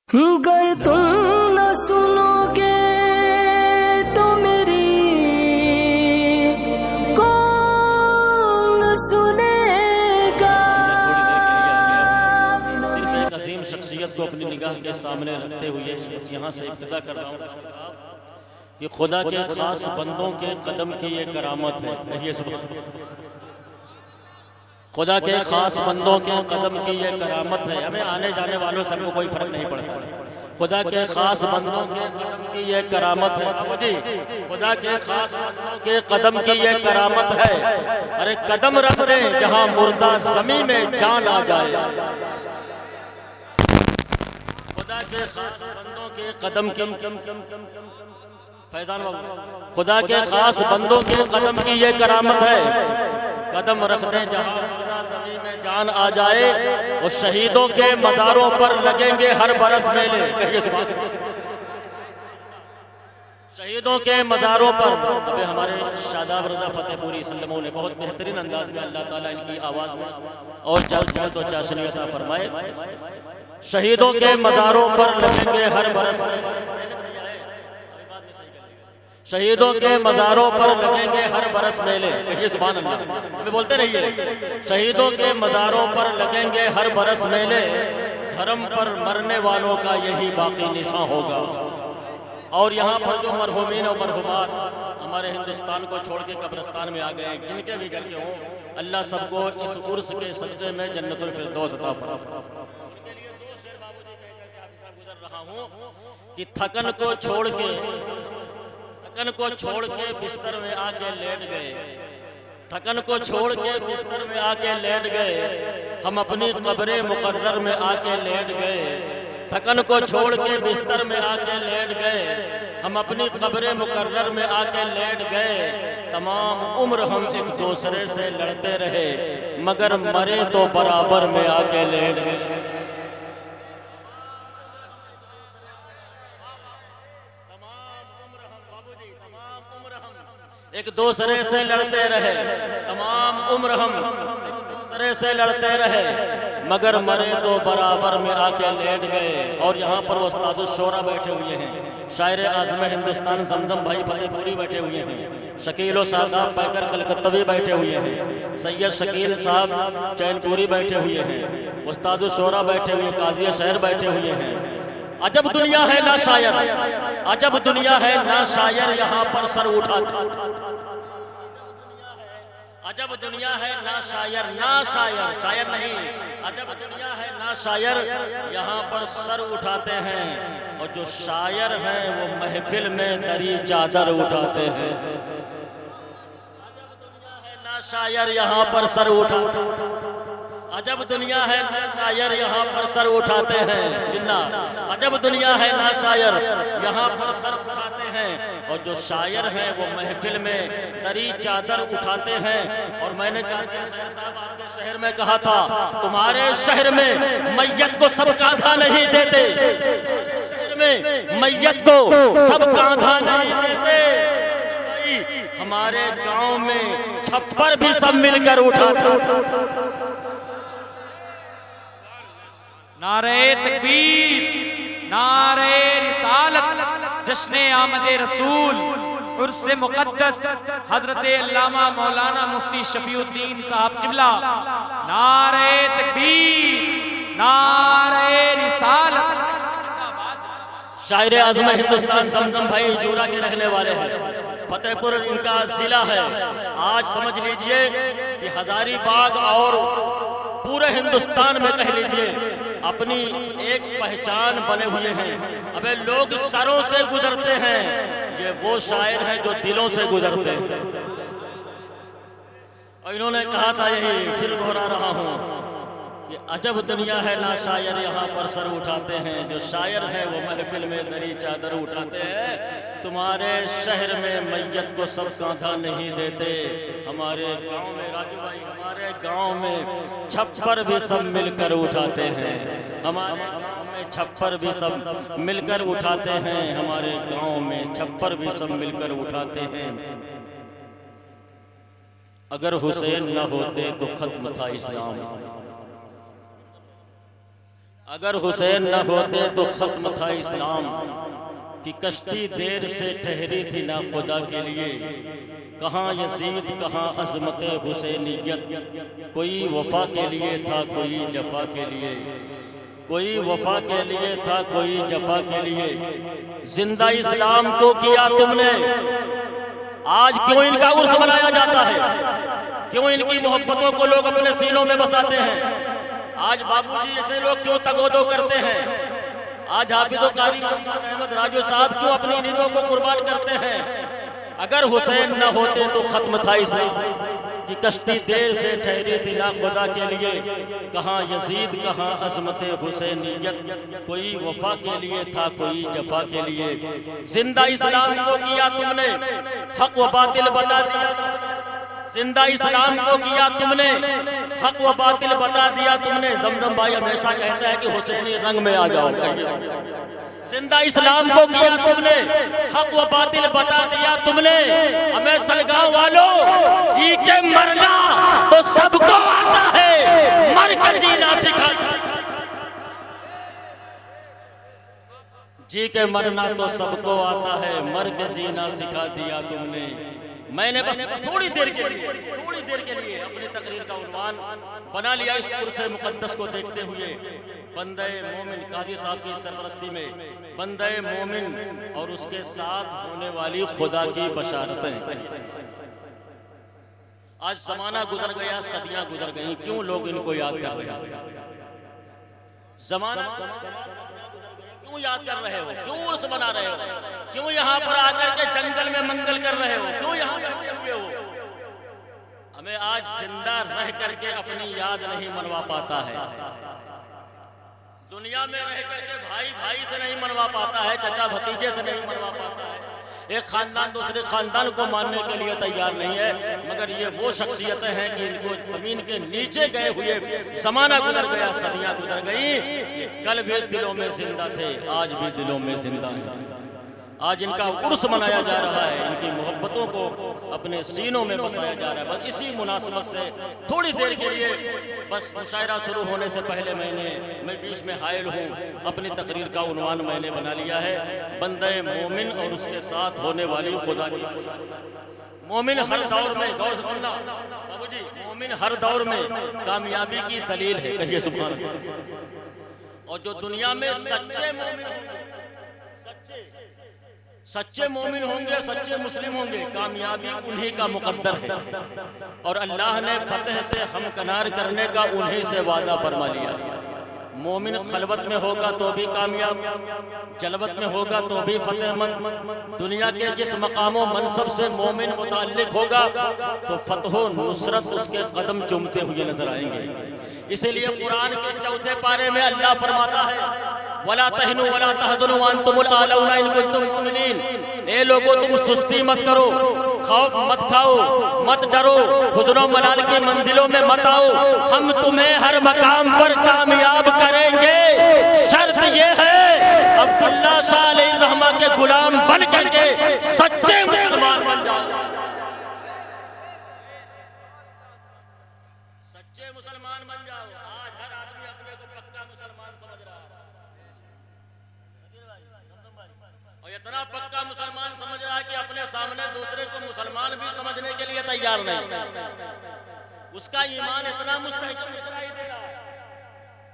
गर तुम न सुनोगे तो मेरी कौन सुनेगा। सिर्फ एक अजीम शख्सियत को अपनी निगाह के सामने रखते हुए बस यहाँ से इब्तिदा कर रहा हूँ कि खुदा के खास बंदों के कदम की ये करामत है। कहिए सुभान। खुदा के खास बंदों के कदम की ये करामत है। हमें आने जाने वालों से हमको कोई फर्क नहीं पड़ता है। खुदा के खास बंदों के कदम की ये करामत है। बाबू जी, खुदा के खास बंदों के कदम की ये करामत है। अरे कदम रख दे जहां मुर्दा जमी में जान आ जाए। खुदा के खास बंदों के कदम की फैजान बाबू, खुदा के खास बंदों के कदम की ये करामत है। कदम रख दें जहां मुर्दा ज़मीन में जान आ जाए और शहीदों के मज़ारों पर लगेंगे हर बरस मेले। कहिए सुभान। शहीदों के मज़ारों पर अबे हमारे शादाब रज़ा फतेहपुरी सल्लमों ने बहुत बेहतरीन अंदाज में अल्लाह ताला इनकी आवाज़ में और जल्द तो चाशनी अता फरमाए। शहीदों के मज़ारों पर लगेंगे हर बरस शहीदों के मज़ारों पर लगेंगे हर बरस मेले। कहिए सुभान अल्लाह। हमें बोलते रहिए। शहीदों के मज़ारों पर लगेंगे हर बरस मेले, धर्म पर मरने वालों का यही बाकी निशान होगा। और यहाँ पर जो मरहूमीन और मरहूमात हमारे हिंदुस्तान को छोड़ के कब्रिस्तान में आ गए, जिनके भी घर के हों, अल्लाह सबको इस उर्स के सदक़े में जन्नतुल फिरदौस अता फरमाए। उनके लिए दो शेर बाबूजी कहकर के हाफिज़ गुज़र रहा हूँ कि थकन को छोड़ के बिस्तर में आके लेट गए। थकन को छोड़ के बिस्तर में आके लेट गए, हम अपनी कब्रे मुकर्रर में आके लेट गए। थकन को छोड़ के बिस्तर में आके लेट गए, हम अपनी कब्रे मुकर्रर में आके लेट गए। तमाम उम्र हम एक दूसरे से लड़ते रहे, मगर मरे तो बराबर में आके लेट गए। एक दूसरे से लड़ते रहे, तमाम उम्र हम एक दूसरे से लड़ते रहे, मगर मरे तो बराबर में आके लेट गए। और यहाँ पर उस्ताद शोरा बैठे हुए हैं, शायर आज़म हिंदुस्तान जमजम भाई फतेहपुरी बैठे हुए हैं, शकील सादाब पैकर कलकत्तवी बैठे हुए हैं, सैयद शकील साहब चैनपुरी बैठे हुए हैं, उस्ताद शोरा बैठे हुए, काजी शहर बैठे हुए हैं। अजब दुनिया है ना शायर, अजब दुनिया है ना शायर यहाँ पर सर उठाते। अजब दुनिया है ना शायर, ना शायर, शायर नहीं, अजब दुनिया है ना शायर यहाँ पर सर उठाते हैं। और जो शायर हैं वो महफिल में दरी चादर उठाते हैं। अजब दुनिया है ना शायर यहाँ पर सर उठाते हैं। अजब दुनिया है ना शायर यहाँ पर सर उठाते हैं। बिल्ला अजब दुनिया है ना शायर यहाँ पर सर उठाते हैं। और जो शायर हैं वो महफिल में दरी चादर उठाते हैं। और मैंने कहा साहब आपके शहर में कहा था, तुम्हारे शहर में मैयत को सब कांधा नहीं देते, शहर में मैयत को सब कांधा नहीं देते। हमारे गांव में छप्पर भी सब मिलकर उठाते। नारे तकबीर, नारे रिसालत, जश्ने आमदे रसूल, उर्से मुक़द्दस हजरत अल्लामा मौलाना मुफ्ती शफीउद्दीन साहब किबला। नारे तकबीर, नारे रिसालत। शायर आज़म हिंदुस्तान जमजम भाई जूरा के रहने वाले हैं, फतेहपुर इनका जिला है। आज समझ लीजिए कि हजारीबाग और पूरे हिंदुस्तान में कह लीजिए अपनी एक पहचान बने हुए हैं। अबे लोग सरों से गुजरते हैं, ये वो शायर हैं जो दिलों से गुजरते हैं। और इन्होंने कहा था, यही फिर दोहरा रहा हूँ कि अजब दुनिया है ना शायर यहाँ पर सर उठाते हैं। जो शायर हैं वो महफिल में दरी चादर उठाते हैं। तुम्हारे शहर में मैयत को सब कांधा नहीं देते, हमारे गांव में राजू भाई, हमारे गांव में छप्पर भी सब मिलकर उठाते हैं। हमारे गांव में छप्पर भी सब मिलकर उठाते हैं। हमारे गांव में छप्पर भी सब मिलकर उठाते हैं। अगर हुसैन न होते तो खत्म था इस्लाम, अगर हुसैन न होते तो खत्म था इस्लाम कि कश्ती देर से ठहरी थी ना खुदा के लिए। कहाँ यजीद कहाँ अजमत हुसैनियत, कोई वफा के लिए था कोई जफा के लिए, कोई वफा के लिए था कोई जफा के लिए। जिंदा इस्लाम को किया तुमने, आज क्यों इनका उर्स मनाया जाता है, क्यों इनकी मोहब्बतों को लोग अपने सीनों में बसाते हैं। आज बाबूजी ऐसे लोग क्यों तगोदो करते हैं, आज हाफिज़ो कारी मोहम्मद अहमद राजू साहब क्यों अपनी नींदों को कुर्बान करते हैं। अगर हुसैन न होते तो खत्म था इस्लाम कि कश्ती देर से ठहरी थी ना खुदा के लिए। कहाँ यजीद कहाँ अजमत हुसैनियत, कोई वफा के लिए था कोई जफा के लिए। जिंदा इस्लाम को किया तुमने, हक व बातिल बता दिया। जिंदा इस्लाम को किया तुमने, हक व बातिल बता दिया तुमने। जमजम भाई हमेशा कहता है कि हुसैनी रंग में आ जाओ। जिंदा इस्लाम को किया तुमने, हक व बातिल बता दिया तुमने। हमें सलगांव वालों, जी के मरना तो सबको आता है, मर के जीना सिखा। जी के मरना तो सबको आता है, मर के जीना सिखा दिया तुमने। मैंने बस थोड़ी देर के लिए अपनी तकरीर का उन्वान बना लिया इस उर्से मुकद्दस को देखते हुए। बंदे मोमिन काजी साहब की सरपरस्ती में बंदे मोमिन और उसके साथ होने वाली खुदा की बशारतें। आज जमाना गुजर गया, सदियां गुजर गई, क्यों लोग इनको याद कर रहे हैं? जमाना क्यों याद कर रहे हो, क्यों उर्स बना रहे हो, क्यों यहाँ पर आकर के जंगल में मंगल कर रहे हो, क्यों यहाँ बैठे हुए हो? हमें आज जिंदा रह करके अपनी याद नहीं मनवा पाता है। दुनिया में रह करके भाई भाई से नहीं मनवा पाता है, चचा भतीजे से नहीं मनवा पाता है। एक खानदान दूसरे खानदान को मानने के लिए तैयार नहीं है। मगर ये वो शख्सियतें हैं कि इनको जमीन के नीचे गए हुए जमाना गुजर गया, सदियां गुजर गई, ये कल भी दिलों में जिंदा थे, आज भी दिलों में जिंदा हैं। आज इनका उर्स मनाया जा रहा है, इनकी मोहब्बतों को अपने सीनों में बसाया जा रहा है। बस इसी मुनासिबत से थोड़ी देर के लिए, बस मुशायरा शुरू होने से पहले मैं बीच में हायल हूँ, अपनी तकरीर का उन्वान मैंने बना लिया है, बंदे मोमिन और उसके साथ होने वाली खुदा की। मोमिन हर दौर में, गौर से सुनना बाबूजी, मोमिन हर दौर में कामयाबी की दलील है, कहिए सुभान अल्लाह। और जो दुनिया में सच्चे मोमिन होंगे, सच्चे मुस्लिम होंगे, कामयाबी उन्हीं का मुकद्दर है। और अल्लाह ने फतह से हमकनार करने का उन्हीं से वादा फरमा लिया। मोमिन खलवत में होगा तो भी कामयाब, जलवत में होगा तो भी फतेहमंद। दुनिया के जिस मकामों मनसब से मोमिन मुताल्लिक होगा तो फतहो नुसरत उसके कदम चूमते हुए नजर आएंगे। इसीलिए कुरान के चौथे पारे में अल्लाह फरमाता है, वला तहनु वला तहज़नु व अंतुमुल आलौना इन कुंतुम मुमिनीन। ए लोगों, तुम सुस्ती मत करो, खौफ मत खाओ, मत डरो, हुज़्न मलाल की मंजिलों में मत आओ, हम तुम्हें हर मकाम पर कामयाब करेंगे। शर्त ये है अब्दुल्ला शाह अलैहिर्रहमा के गुलाम बन करके सच्चे मुसलमान बन जाओ। सच्चे मुसलमान बन जाओ। आज हर आदमी अपने को पक्का मुसलमान समझ रहा है, और इतना पक्का मुसलमान समझ रहा है कि अपने सामने दूसरे को मुसलमान भी समझने के लिए तैयार नहीं। उसका ईमान इतना मुस्तहकम दिखाई दे रहा है,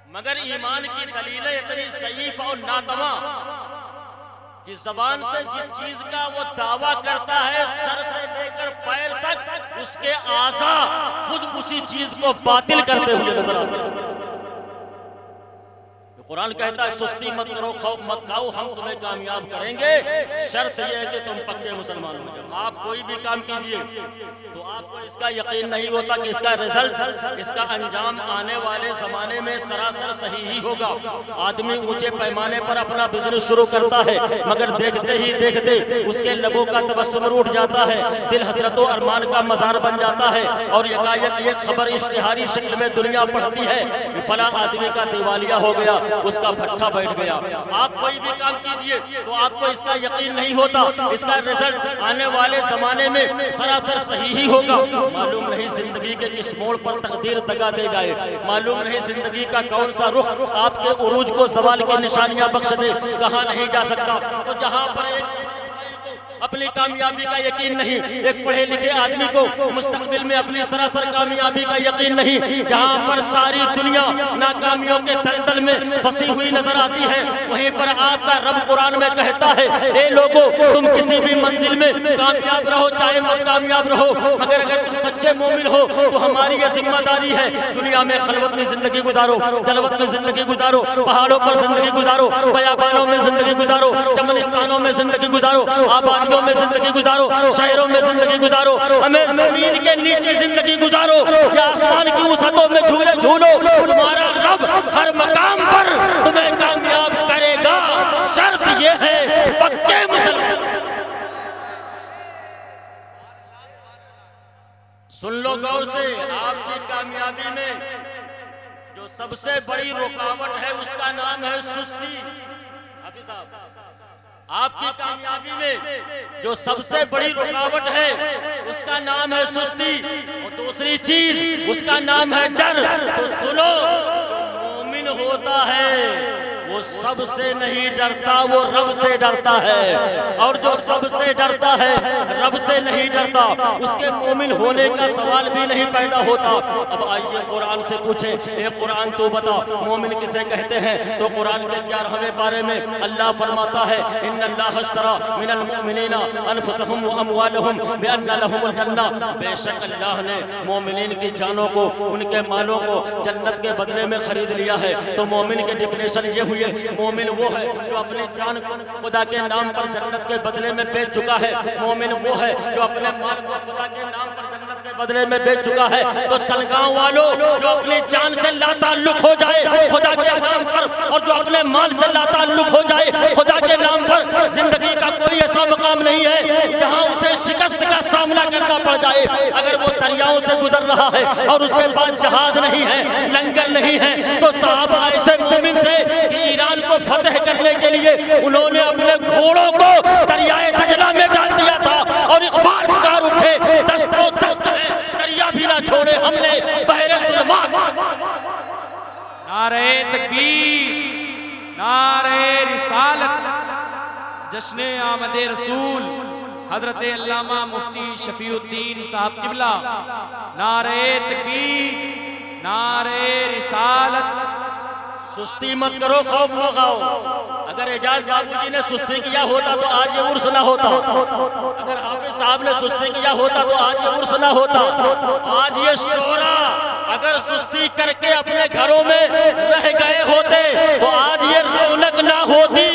मगर ईमान की दलीलें इतनी ज़ईफ़ और नातवा कि ज़बान से जिस चीज का वो दावा करता है, सर से लेकर पैर तक उसके आज़ा खुद उसी चीज को बातिल करते हुए नजर आते हैं। कुरान कहता है सुस्ती मत करो, खौफ मत खाओ, हम तुम्हें कामयाब करेंगे। शर्त यह है कि तुम पक्के मुसलमान हो जाओ। आप कोई भी काम कीजिए तो आपको इसका यकीन नहीं होता कि इसका रिजल्ट, इसका अंजाम आने वाले जमाने में सरासर सही ही होगा। आदमी ऊंचे पैमाने पर अपना बिजनेस शुरू करता है, मगर देखते ही देखते उसके लबों का तबस्सुम रूठ जाता है, दिल हसरतों अरमान का मजार बन जाता है, और यकायक ये खबर इश्तिहारी शक्ल में दुनिया पढ़ती है कि फला आदमी का दिवालिया हो गया, उसका भट्ठा बैठ गया। आप कोई भी काम कीजिए तो आपको इसका यकीन नहीं होता, इसका रिजल्ट आने वाले जमाने में सरासर सही ही होगा। मालूम नहीं जिंदगी के किस मोड़ पर तकदीर दगा दे जाए, मालूम नहीं जिंदगी का कौन सा रुख आपके उरूज को सवाल की निशानियां बख्श दे, कहा नहीं जा सकता। तो जहां पर एक अपनी कामयाबी का यकीन नहीं, एक पढ़े लिखे आदमी को मुस्तकबिल में अपनी सरासर कामयाबी का यकीन नहीं, जहां पर सारी दुनिया नाकामियों के दलदल में फंसी हुई नजर आती है, वहीं पर आपका रब कुरान में कहता है, ए लोगों तुम किसी भी मंजिल में कामयाब रहो चाहे मत कामयाब रहो, मगर अगर तुम सच्चे मोमिन हो तो हमारी यह जिम्मेदारी है, दुनिया में खलवत में जिंदगी गुजारो, जलवत में जिंदगी गुजारो, पहाड़ों पर जिंदगी गुजारो, बयाबानों में जिंदगी गुजारो, चमनिस्तानों में जिंदगी गुजारो, आबादियों में जिंदगी गुजारो, शहरों में जिंदगी गुजारो, हमें जमीन के नीचे जिंदगी गुजारो या आसमान की वसतों में झूले झूलो, तुम्हारा रब हर मकाम पर तुम्हें कामयाब करेगा। शर्त यह है पक्के मुसलमान। सुन लो गौर से, आपकी कामयाबी में जो सबसे बड़ी रुकावट है उसका नाम है सुस्ती। हाफिज साहब, आपकी कामयाबी में जो सबसे बड़ी रुकावट है उसका नाम है सुस्ती, और दूसरी चीज उसका नाम है डर। तो सुनो, जो मोमिन होता है वो सबसे नहीं डरता, वो रब से डरता है, और जो सबसे डरता है रब से नहीं डरता, उसके मोमिन होने का सवाल भी नहीं पैदा होता। अब आइए कुरान से पूछें, ए कुरान तो बता मोमिन किसे कहते हैं? तो कुरान के 11वें पारे में अल्लाह फरमाता है, इन्नल्लाह अश्तरा मिनल मुमिनीना अनफुसहुम व अमवालहुम बिअन्ना लहुमुल जन्नह, बेशक अल्लाह ने मोमिनीन की जानों को, उनके मालों को जन्नत के बदले में खरीद लिया है। तो मोमिन के डिफिनेशन ये हुई, मोमिन वो है जो अपनी जान को खुदा के नाम पर जन्नत के बदले में बेच चुका है। मोमिन वो है जो अपने माल को खुदा के नाम पर जन्नत के बदले में बेच चुका है। तो सलगांव वालों, जो अपनी जान से लाताल्लुक हो जाए खुदा के नाम पर, और जो अपने माल से लाताल्लुक हो जाए खुदा के नाम पर, जिंदगी का कोई ऐसा मकाम नहीं है जहां उसे शिकस्त का सामना करना पड़ जाए। अगर वो दरियाओं से गुजर रहा है और उसके पास जहाज नहीं है, लंगर नहीं है, तो साहबा ऐसे मोमिन थे कि ईरान को फतेह करने के लिए उन्होंने अपने घोड़ों को दरियाए दजला में डाल दिया था, और इकबाल पुकार उठे, दस्तों दस्त है दरिया भी ना छोड़े हमने बहरे सुलमान। नारे तकबीर, नारे रिसालत, जश्ने आमदे रसूल हजरत अल्लामा मुफ्ती शफीउद्दीन साहब किबला। नारे तकबीर, नारे रिसालत। सुस्ती मत करो, खौफ न खाओ। अगर एजाज बाबूजी ने सुस्ती किया होता तो आज ये उर्स ना होता, अगर हाफिज साहब ने सुस्ती किया होता तो आज ये उर्स ना होता। आज ये शोरा अगर सुस्ती करके अपने घरों में रह गए होते तो आज ये रौनक ना होती।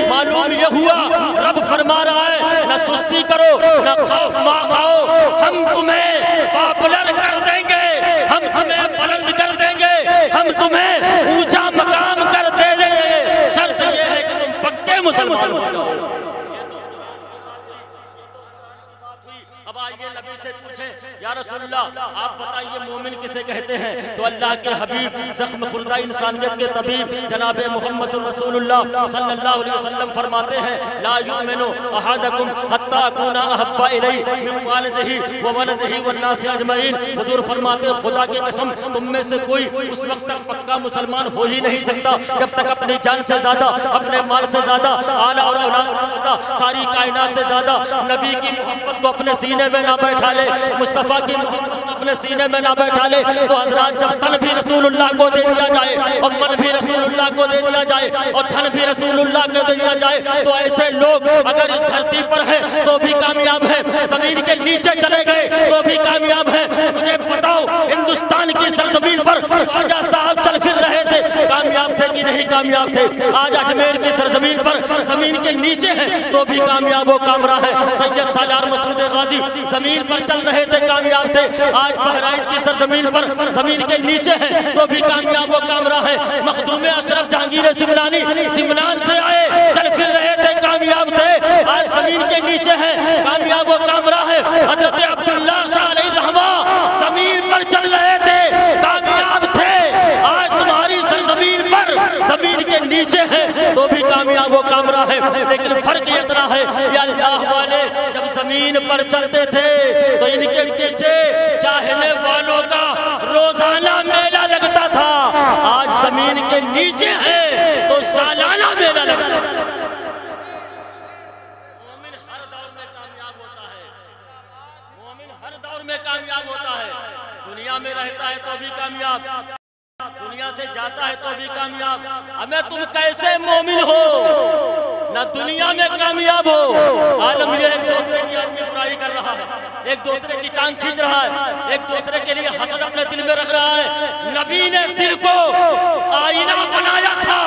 मालूम ये हुआ, रब फरमा रहा है न सुस्ती करो न खौफ मा खाओ, हम तुम्हें पॉपुलर कर देंगे, हम तुम्हें बुलंद कर देंगे, हम तुम्हें ऊंचा मकाम कर देंगे। शर्त यह है कि तुम पक्के मुसलमान हो जाओ। अब आइए नबी से पूछें, या रसूलल्लाह आप बताइए मोमिन किसे कहते हैं? तो अल्लाह के हबीब जख्म खुर्दा इंसानियत के तबीब जनाब मोहम्मद रसूलुल्लाह सल्लल्लाहु अलैहि वसल्लम फरमाते हैं, ला युमिनु अहदकुम हत्ता अकूना अहब्बा इलैहि मिन वालिदिही व वलदिही वन्नास अजमईन। हुजूर फरमाते, खुदा की कसम तुम में से कोई उस वक्त तक पक्का मुसलमान हो ही नहीं सकता जब तक अपनी जान से ज्यादा, अपने माल से ज्यादा, आला और औलाद से ज्यादा, सारी कायनात से ज्यादा नबी की मोहब्बत को अपने सीने में ना बैठा ले, मुस्तफा की मोहब्बत अपने सीने में ना बैठा ले। तो हजरात, जब तन भी रसूलुल्लाह को दे दिया जाए और मन भी रसूलुल्लाह को दे दिया जाए और धन भी रसूलुल्लाह को दे दिया जाए, तो ऐसे लोग अगर इस धरती पर हैं तो भी कामयाब हैं, जमीन के नीचे चले गए तो भी कामयाब हैं। मुझे बताओ, हिंदुस्तान की सरजमीन पर ख्वाजा साहब चल फिर रहे थे, कामयाब थे कि नहीं कामयाब थे? आज अजमेर की सरजमीन पर जमीन के नीचे हैं तो भी कामयाब हो कामरा है। सैयद सालार मसूद गाजी जमीन पर चल रहे थे, कामयाब थे। आज बहराइच की सरजमीन पर जमीन के नीचे हैं तो भी कामयाब हो कामरा है। मखदूम अशरफ जहांगीर सिमनानी सिमनान से आए, चल फिर रहे थे, कामयाब थे। आज जमीन के नीचे हैं, कामयाब हो कामरा है। हजरत अब्दुल्ला शाह अलैहि रहमा जमीन पर चल रहे थे, कामयाब थे। आज तुम्हारी सरजमीन पर जमीन के नीचे है तो भी कामयाब वो कामरा है। लेकिन फर्क इतना है ये अल्लाह वाले जब जमीन पर चलते थे तो इनके पीछे चाहने वालों का रोजाना मेला लगता था। आज जमीन के नीचे है तो सालाना मेला लगता है। मोमिन हर दौर में कामयाब होता है, मोमिन हर दौर में कामयाब होता है। दुनिया में रहता है तो भी कामयाब, दुनिया से जाता है तो भी कामयाब। हमें तुम कैसे मोमिन हो ना दुनिया में कामयाब हो। आलम ये एक दूसरे की आदमी बुराई कर रहा है, एक दूसरे की टांग खींच रहा है, एक दूसरे के लिए हसद अपने दिल में रख रहा है। नबी ने दिल को आईना बनाया था,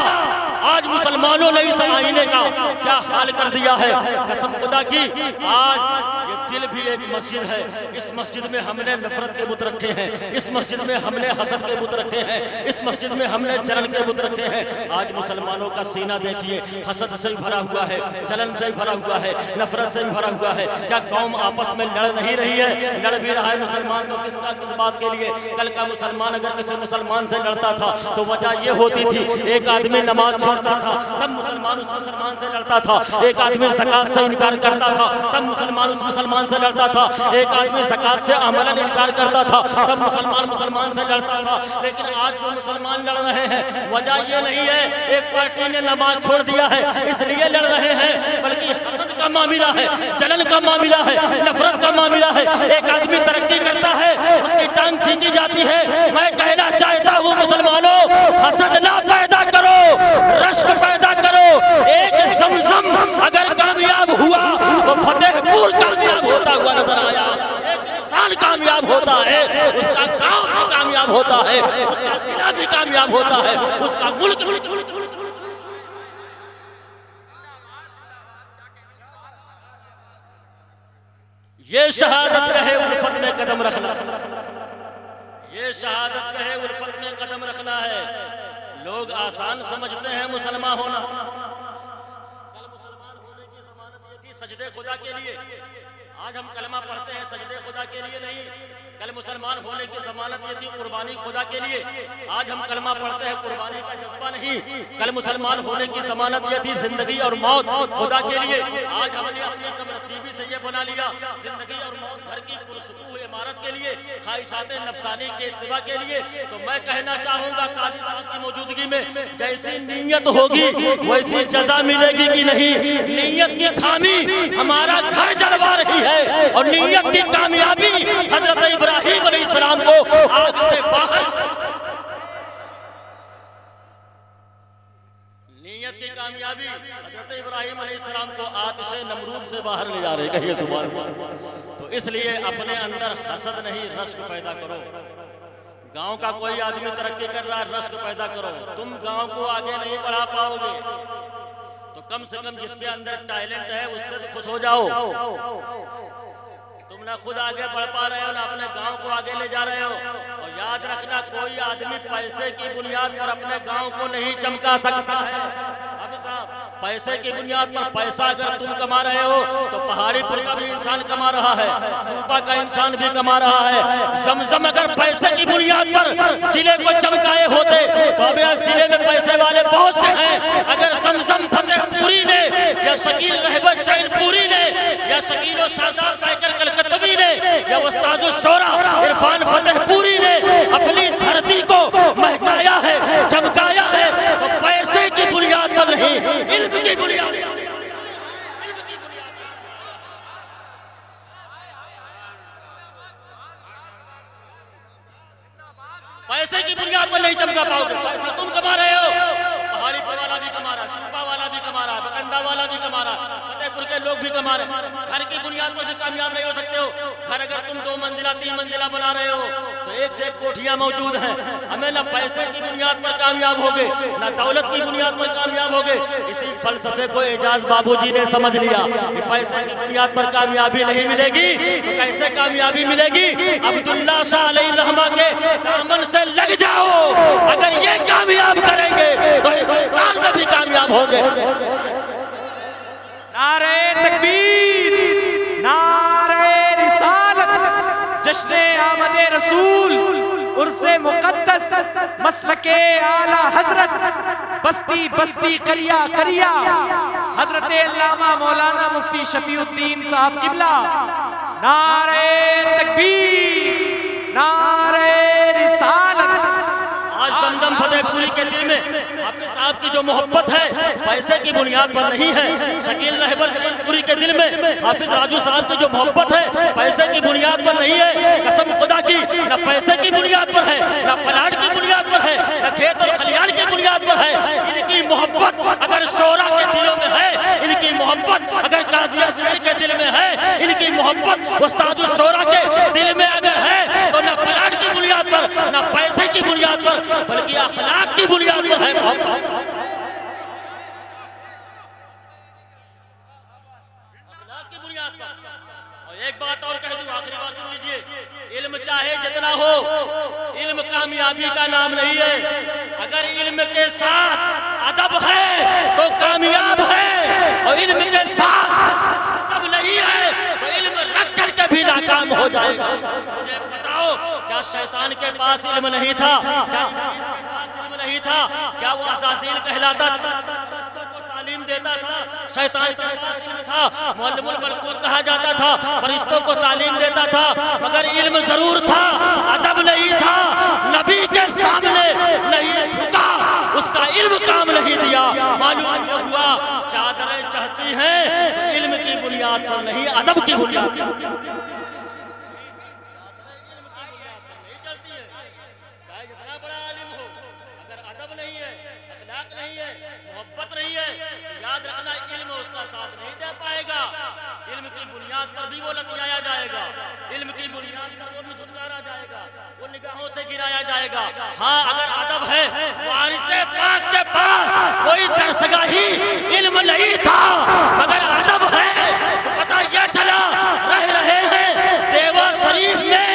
आज मुसलमानों ने इस आईने का क्या हाल कर दिया है। कसम खुदा की आज ये दिल भी एक मस्जिद है। इस मस्जिद में हमने नफरत के बुत रखे हैं, इस मस्जिद में हमने हसद के बुत रखे हैं, इस मस्जिद में हमने जलन के बुत रखे हैं। आज मुसलमानों का सीना देखिए हसद से भी भरा हुआ है, जलन से भी भरा हुआ है, नफरत से भी भरा हुआ है। क्या कौम आपस में लड़ नहीं रही है? लड़ भी रहा है मुसलमान तो किसका किस बात के लिए। कल का मुसलमान अगर किसी मुसलमान से लड़ता था तो वजह ये होती थी एक आदमी नमाज छोड़ता था तब मुसलमान उस मुसलमान से लड़ता था, एक आदमी ज़कात से इनकार करता था तब मुसलमान उस मुसलमान से लड़ता था, एक आदमी ज़कात से अमलन इनकार करता था तब मुसलमान मुसलमान से लड़ता था। लेकिन आज जो मुसलमान लड़ रहे हैं वजह ये नहीं है एक पार्टी ने नमाज छोड़ दिया है इसलिए लड़ रहे हैं, बल्कि हसद का मामला है, जलन का मामला है, नफरत का मामला है। एक आदमी तरक्की करता है उसकी टांग खींची जाती है। मैं कहना चाहता हूँ मुसलमानों, हसद ना पैदा करो, रश्क पैदा करो। एक ज़मज़म अगर कामयाब हुआ तो फतेहपुर कामयाब होता हुआ नजर आया। एक इंसान कामयाब होता है उसका गांव भी कामयाब होता है, उसका जिला भी कामयाब होता है, उसका मुल्क भी। ये शहादत कहे उल्फत में कदम रखना, ये शहादत कहे उल्फत में कदम रखना है। लोग आसान समझते हैं मुसलमान होना। कल मुसलमान होने की जमानत ये थी सजदे खुदा के लिए, आज हम कलमा पढ़ते हैं सजदे खुदा के लिए नहीं। कल मुसलमान होने की जमानत ये थी कुर्बानी खुदा के लिए, आज हम कलमा पढ़ते हैं कुर्बानी का जज्बा नहीं। कल मुसलमान होने की जमानत ये थी जिंदगी और मौत खुदा के लिए, आज हमने अपनी कमनसीबी से ये बना लिया जिंदगी और मौत घर की पुरसुकून इमारत के लिए, ख्वाहिशात नफसानी के इत्तिबा के लिए। तो मैं कहना चाहूँगा काजी साहब की मौजूदगी में जैसी नीयत होगी वैसी जजा मिलेगी कि नहीं। नीयत की खामी हमारा घर जलवा रही है और नीयत की कामयाबी हजरत इब्राहिम अलैहिस्सलाम को आग से बाहर, नीयत की कामयाबी हजरत इब्राहिम अलैहिस्सलाम को आतिश नमरूद से बाहर ले जा रहे हैं सुभान अल्लाह। तो इसलिए अपने अंदर हसद नहीं रश्क पैदा करो। गांव का कोई आदमी तरक्की कर रहा है रश्क पैदा करो। तुम गांव को आगे नहीं बढ़ा पाओगे तो कम से कम जिसके अंदर टैलेंट है उससे तो खुश हो जाओ। तुम ना खुद आगे बढ़ पा रहे हो ना अपने गांव को आगे ले जा रहे हो। और याद रखना कोई आदमी पैसे की बुनियाद पर अपने गांव को नहीं चमका सकता है। अभी साहब पैसे की बुनियाद पर पैसा अगर तुम कमा रहे हो तो पहाड़ीपुर का भी इंसान कमा रहा है, सूपा का इंसान भी कमा रहा है। ज़मज़म अगर पैसे की बुनियाद पर जिले को चमकाए होते तो अभी जिले में पैसे वाले बहुत से हैं। अगर ज़मज़म फतेहपुरी ने या शकील रहबत चैनपुरी ने या शकील और शादाब पैकर कलकत्तवी ने या उस्ताद शोरा इरफान फतेहपुरी ने अपनी धरती को महकाया है, चमकाया है तो पैसे की बुनियाद पर नहीं, इल्म की बुनियाद। पैसे की बुनियाद पर नहीं चमका पाओगे। पैसा तुम कमा रहे हो, पहाड़ीपुर वाला भी कमा रहा, सूपा वाला भी कमा रहा, बकंदा वाला भी कमा रहा, फतेहपुर के लोग भी कमा रहे। घर की बुनियाद पर भी कामयाब नहीं हो सकते हो। घर अगर तुम 2 मंजिला 3 मंजिला बना रहे हो तो एक से एक कोठियां मौजूद हैं। हमें ना पैसे की बुनियाद पर कामयाब होगे ना दौलत की बुनियाद पर कामयाब होगे। इसी फलसफे को एजाज बाबूजी ने समझ लिया कि पैसे की बुनियाद पर कामयाबी नहीं मिलेगी तो कैसे कामयाबी मिलेगी। अब्दुल्ला शाह अलैहिर्रहमा के दामन से लग जाओ, अगर ये कामयाब करेंगे तो हिंदुस्तान में भी कामयाब होंगे। नारे तकबीर, नारे रिसालत, जश्ने आमदे रसूल। उर्से मुकद्दस मसलके आला हजरत बस्ती बस्ती करिया करिया हजरत अल्लामा मौलाना मुफ्ती शफीउद्दीन साहब किबला। नारे तकबीर, नारे रिसालत। आज समदम फतेहपुरी के दिल में हाफिज साहब की जो मोहब्बत है पैसे की बुनियाद पर नहीं है। शकील रहबरपुरी के दिल में हाफिज राजू साहब की जो मोहब्बत है पैसे की बुनियाद पर नहीं है। कसम खुदा की न पैसे की बुनियाद पर है, न प्लाट की बुनियाद पर है, न खेत और खलियान की बुनियाद पर है। इनकी मोहब्बत अगर शोरा के दिलों में है, इनकी मोहब्बत अगर काजिया शहर के दिल में है, इनकी मोहब्बत उस्ताद शोरा के दिल में अगर है तो न प्लाट की बुनियाद पर, न पैसे की बुनियाद पर, बल्कि अखलाक की बुनियाद पर है मोहब्बत। अखलाक की बुनियाद पर। और एक बात और कह दूं, आखिरी बात सुन लीजिए। इल्म चाहे जितना हो, इल्म कामयाबी का नाम नहीं है। अगर इल्म के साथ अदब है तो कामयाब है, और इल्म के साथ अदब नहीं है तो इल्म रख करके भी नाकाम हो जाएगा। मुझे बताओ, क्या शैतान के पास इल्म नहीं था? क्या इब्लीस के पास इल्म नहीं था? क्या वो अज़ाज़ील कहलाता था, फरिश्तों को तालीम देता था? शैतान के पास इल्म था, मुअल्लिमुल मलकूत कहा जाता था, फरिश्तों को तालीम देता था, मगर इल्म जरूर था, अदब नहीं था। नबी के सामने नहीं झुका, उसका इल्म काम नहीं दिया। मालूम यह हुआ चादरें चाहती हैं तो इल्म की बुनियाद पर नहीं, अदब की बुनियाद पर। चाहे जितना बड़ा आलिम हो, अगर अदब नहीं है, अखलाक नहीं है, मोहब्बत नहीं है, तो याद रखना इल्म उसका साथ नहीं दे पाएगा। इल्म की बुनियाद पर भी वो लतियाया जाएगा, इल्म की बुनियाद पर वो भी धुतकारा जाएगा, वो निगाहों से गिराया जाएगा। हाँ, अगर अदब है, वारिसे पाक के पास कोई दरसगाही इल्म नहीं था, मगर अदब है तो पता यह चला रह रहे हैं देवा शरीफ में,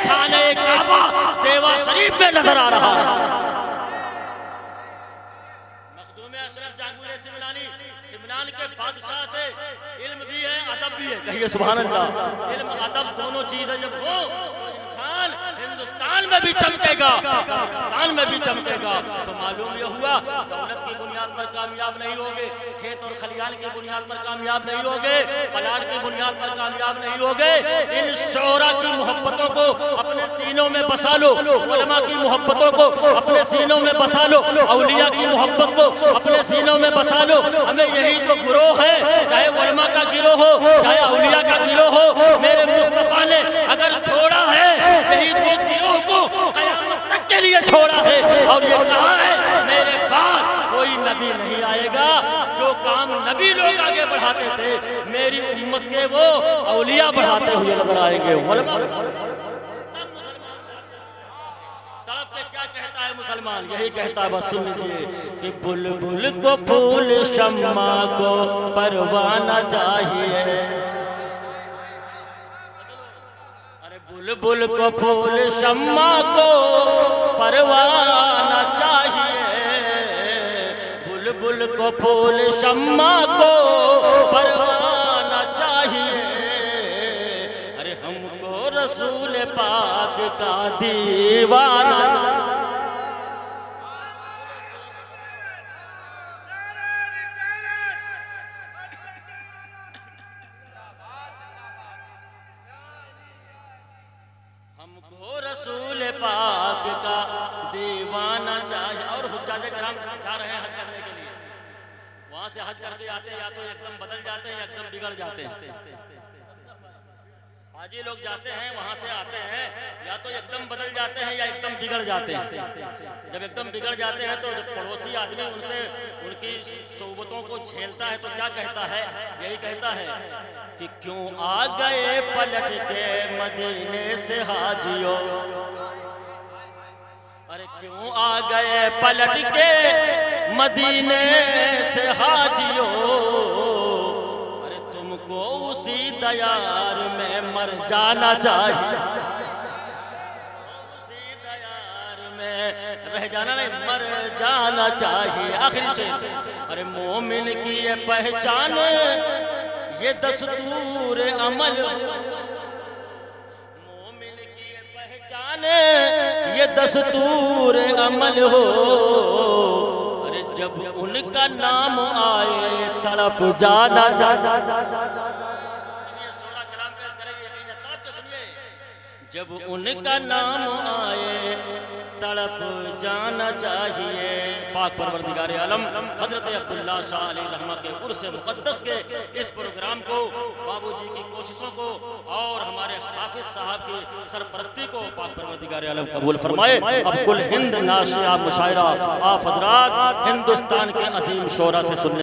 खाने काबा देवा शरीफ में नजर आ रहा है। मखदूम अशरफ जहांगीर सिमनानी, सिमनान के बादशाह थे। इल्म भी है, अदब भी है, कहिए सुभान अल्लाह। इल्म अदब दोनों चीजें जब हो तो इंसान हिंदुस्तान में भी चमकेगा, कब्रिस्तान में भी चमकेगा। तो मालूम यह हुआ, दौलत की बुनियाद पर कामयाब नहीं होगे, खेत और खलियान की बुनियाद पर कामयाब नहीं होगे, प्लाट की बुनियाद पर कामयाब नहीं होगे। इन शोरा की मोहब्बतों को अपने सीनों में बसा लो, उलमा की मोहब्बतों को अपने सीनों में बसा लो, औलिया की मोहब्बत को अपने सीनों में बसा लो। हमें यही तो गिरोह है, चाहे उलमा का गिरोह हो, चाहे औलिया का गिरोह हो। मेरे मुस्तफा ने अगर छोड़ा है यही तो गिरोह को क़यामत तक के लिए छोड़ा है, और ये कहा है मेरे बाद कोई नबी नहीं आएगा। जो काम नबी लोग आगे बढ़ाते थे, मेरी उम्मत के वो औलिया बढ़ाते हुए नजर आएंगे। क्या कहता है मुसलमान? यही कहता है, बस सुन लीजिए कि बुलबुल को फूल शम्मा को परवाना चाहिए। अरे बुलबुल को फूल शम्मा को परवाना चाहिए, बुलबुल को फूल शम्मा को परवाना चाहिए। अरे हमको रसूल पाक का दीवाना, हमको रसूल पाक का दीवाना चाहिए। और हुज्जाज कराम जा रहे हैं हज करने के लिए, वहां से हज करके आते हैं, या तो एकदम बदल जाते हैं या एकदम बिगड़ जाते हैं। हाजी लोग जाते हैं, वहां से आते हैं, या तो एकदम बदल जाते हैं या एकदम बिगड़ जाते हैं। जब एकदम बिगड़ जाते हैं तो जब पड़ोसी आदमी उनसे उनकी सोबतों को झेलता है तो क्या कहता है? यही कहता है कि क्यों आ गए पलट के मदीने से हाजियों, अरे क्यों आ गए पलट के मदीने से हाजियों, अरे तुमको उसी दयार में मर जाना चाहिए, उसी दयार में रह जाना नहीं, मर जाना चाहिए। आखिरी शेर, अरे मोमिन की ये पहचान ये दस्तूर अमल, मोमिन की ये पहचान जाने ये दस्तूर अमल हो, अरे जब उनका नाम आए तड़प जाना कलाम पेश करेंगे, तड़प के सुनिए। जब उनका नाम आए तड़प जाना चाहिए। पाक परवरदिगार आलम हजरत अब्दुल्ला शाह अलैहि रहमा के उर्स मुक़द्दस के इस प्रोग्राम को, बाबूजी की कोशिशों को और हमारे हाफिज साहब की सरपरस्ती को पाक परवरदिगार आलम कबूल फरमाए। अब कुल हिंद नाशिया मुशायरा आप हजरात हिंदुस्तान के अजीम शोरा से सुनने